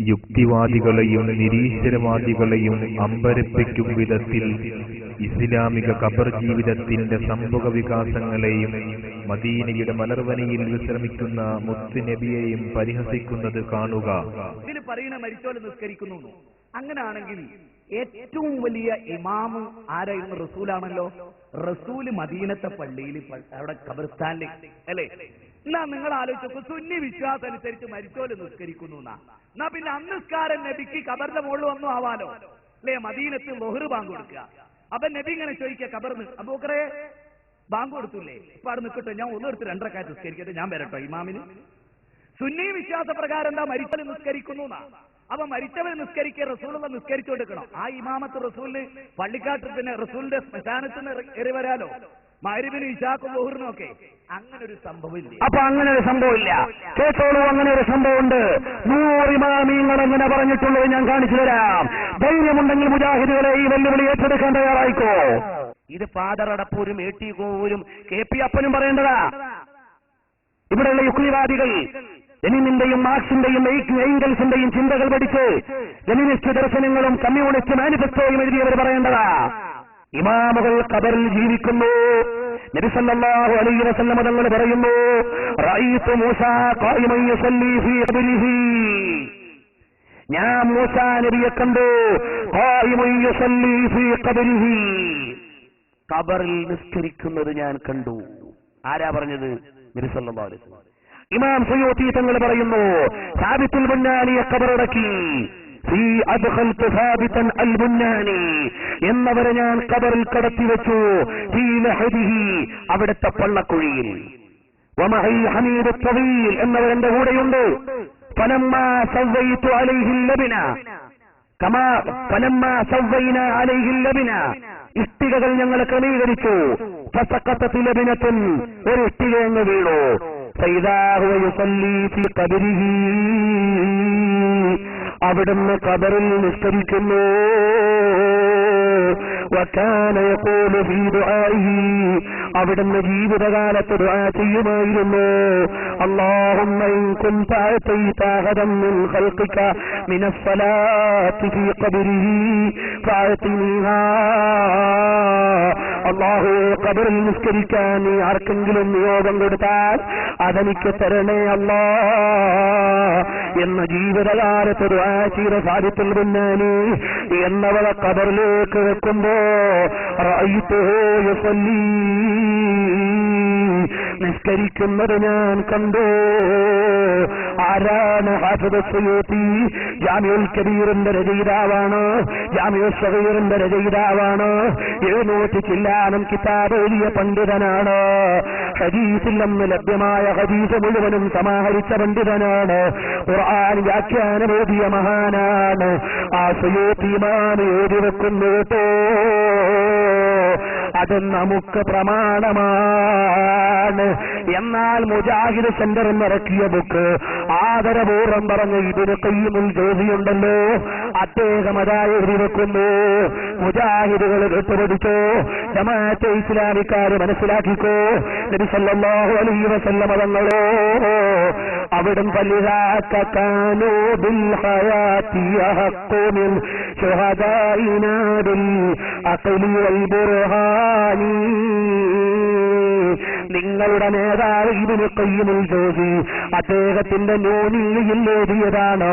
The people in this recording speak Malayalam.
യുക്തിവാദികളെയും നിരീശ്വരവാദികളെയും അമ്പരപ്പിക്കും വിധത്തിൽ ഇസ്ലാമിക ഖബർ ജീവിതത്തിന്റെ സംഭവ വികാസങ്ങളെയും മദീനയുടെ മലർവനയിൽ വിശ്രമിക്കുന്ന മുത്തുനബിയെയും പരിഹസിക്കുന്നത് കാണുക. ഇതിൽ പറയുന്ന മരിച്ചോലെ നിസ്കരിക്കുന്നു. അങ്ങനെയാണെങ്കിൽ ഏറ്റവും വലിയ ഇമാമ് ആരായിരുന്നു? റസൂലാണല്ലോ. റസൂല് മദീനത്തെ പള്ളിയിൽ അവിടെ ഖബർസ്ഥാനിൽ അല്ലേ? എന്നാ നിങ്ങൾ ആലോചിച്ചു, സുന്നി വിശ്വാസം അനുസരിച്ച് മരിച്ചോല് നിസ്കരിക്കുന്നു എന്നാ പിന്നെ അന്നിസ്കാരൻ നബിക്ക് ഖബറിന്റെ മുകളിൽ ഒന്നും ആവാലോ അല്ലേ? മദീനത്ത് ളുഹ്ർ ബാങ്ക് കൊടുക്കുക. അപ്പൊ നബി ഇങ്ങനെ ചോദിക്കുക ഖബറിന്, അബൂബക്കറേ ബാങ്ക് കൊടുത്തില്ലേ, ഇപ്പൊ അവിടെ നിൽക്കട്ടെ, ഞാൻ ഒന്നെടുത്ത് രണ്ടരക്കാറ്റ് നിസ്കരിക്കട്ടെ, ഞാൻ വരട്ടോ ഇമാമിന്. സുന്നി വിശ്വാസ പ്രകാരം എന്താ മരിച്ചവര് നിസ്കരിക്കുന്നു എന്നാ. അപ്പൊ മരിച്ചവര് നിസ്കരിക്കുക, റസൂലുള്ള നിസ്കരിച്ചു കൊടുക്കണം. ആ ഇമാമത്ത് റസൂലിന് പള്ളിക്കാട്ടിൽ പിന്നെ റസൂലിന്റെ ശ്മശാനത്തിന് എറി വരാലോ, മഗ്‌രിബിന് ഇശാക്കും ളുഹ്റിനും ഒക്കെ. അങ്ങനെ ഒരു സംഭവം ഇല്ല. അപ്പൊ അങ്ങനെ ഒരു സംഭവമില്ല. കേട്ടോളൂ, അങ്ങനെ ഒരു സംഭവമുണ്ട്. 100 ഇമാമിങ്ങൾ എങ്ങനെ പറഞ്ഞിട്ടുള്ളത് ഞാൻ കാണിച്ചു തരാം. ധൈര്യമുണ്ടെങ്കിൽ മുജാഹിദുകളെ ഈ വെല്ലുവിളി ഏറ്റെടുക്കാൻ തയ്യാറായിക്കോ. ഇത് ഫാദർ അടപ്പൂരും AT കോവൂരും KP അപ്പനും പറയേണ്ടതാ. ഇവിടെയുള്ള യുക്തിവാദികൾ ലെനിനിന്റെയും മാർക്സിന്റെയും എംഗൽസിന്റെയും ചിന്തകൾ പഠിച്ച് ലെനിനിസ്റ്റ് ദർശനങ്ങളും കമ്മ്യൂണിസ്റ്റ് മാനിഫെസ്റ്റോയും എഴുതിയവർ പറയേണ്ടതാ. ഇമാമുകൾ ഖബറിൽ ജീവിക്കുന്നു. നബി സല്ലല്ലാഹു അലൈഹി വസല്ലം തങ്ങൾ പറയുന്നു, റഅയ്തു മൂസാ ഖായിമൻ യുസല്ലി ഫീ ഖബരിഹി, ഞാൻ മൂസാ നബിയെ കണ്ടു, ഖായിമൻ യുസല്ലി ഫീ ഖബരിഹി, ഖബറിൽ നിസ്കരിക്കുന്നത് ഞാൻ കണ്ടു. ആരാ പറഞ്ഞത്? നബി സല്ലല്ലാഹു അലൈഹി വസല്ലം. ഇമാം സുയൂത്തി തങ്ങൾ പറയുന്നു, സാബിത്തുൽ ബുന്നാനിയെ ഖബറടക്കി, ഫീ അദ്ഖൽതു സാബിതൻ അൽ ബുന്നാനി, എന്നവരെ ഞാൻ ഖബറിൽ കടത്തിവെച്ചു, ഫീ ലഹദിഹി, അവിടുത്തെ പള്ളക്കുഴിയിൽ, വമഹി ഹമീദ് തവീൽ, എന്നവരെന്റെ കൂടെയുണ്ട്. ഫലമ്മാ സവ്വൈതു അലൈഹി ലബന കമാ ഫലമ്മാ സവ്വൈനാ അലൈഹി ലബന, ഇഷ്ടികകൾ ഞങ്ങൾ ക്രമീകരിച്ചു. ഫസഖത്തത് ലബനത്തുൻ, ഒരു ഇഷ്ടിക അങ്ങ് വീണു. ഫൈദാ ഹുവ യുസല്ലി ഫീ ഖബരിഹി, അവിടുന്ന് ഖബറിൽ നിസ്കരിക്കുന്നു. വകാന യഖൂലു ഫീ ദുആഇഹി, അവിടുന്ന് ജീവിതകാലത്ത് ദുആ ചെയ്യുമായിരുന്നു, അല്ലാഹുമ്മ ഇൻ കുൻത അതൈത അഹദൻ മിൻ ഖൽഖിക മിനസ് സ്വലാത്തി ഫീ ഖബരിഹി ഫഅതിനിഹാ, അല്ലാഹു ഖബറിൽ നിസ്കരിക്കാൻ നീ ആർക്കെങ്കിലും നിയോഗം കൊടുത്താൽ അതെനിക്ക് തരണേ അല്ലാ എന്ന ജീവിതകാലത്ത് ദുആ ചെയ്ത സാദിത്തുൽ ബുന്നാനി എന്നവളെ ഖബറിലേക്ക് വെക്കുമ്പോ റഅയ്തുഹു യുസല്ലി, നിസ്കരിക്കുന്നത് ഞാൻ കണ്ടു. ആരാണ്? ഹാഫിദ് സുയൂത്തി ജാമിഉൽ കബീറിന്റെ രചയിതാവാണ്, ജാമിഉൽ സഗീറിന്റെ രചയിതാവാണ്, 700 ചില്ലാനം കിതാബ് എഴുതിയ പണ്ഡിതനാണ്. ഹദീസിൽ നിന്ന് ലഭ്യമായ ഹദീസ് മുഴുവനും സമാഹരിച്ച പണ്ഡിതനാണ്. ഖുർആൻ വ്യാഖ്യാനം എഴുതിയ മഹാനാണ്. ആ സുയൂത്തി ഇമാം എഴുതി വെക്കുന്നു കേട്ടോ, അത് നമുക്ക് പ്രമാണമാണ്. എന്നാൽ മുജാഹിദ് സെന്റർ എന്നിറക്കിയ ബുക്ക് ആദരപൂർവ്വം പറഞ്ഞ ഇബ്നു ഖയ്യിമുൽ ജൗസിയുണ്ടല്ലോ, അദ്ദേഹം അതായി എഴുതി വെക്കുന്നു. മുജാഹിദുകൾ കേട്ടുപഠിച്ചോ, ജമാഅത്തെ ഇസ്ലാമിക്കാര് മനസ്സിലാക്കിക്കോ. നബി സല്ലല്ലാഹു അലൈഹി വസല്ലം തങ്ങളോ അവിടും ഫലിദാക കാനൂ ബിൽ ഹയാതി യഹഖു മിൻ ശുഹദാഇനാ ബിൽ അഖ്ലി വൽ ബുർഹാനി, നിങ്ങളുടെ നേതാവ് ഇബ്നു ഖയ്യിമുൽ ജൗസി അദ്ദേഹത്തിന്റെ നൂനിയിൽ എഴുതിയതാണ്.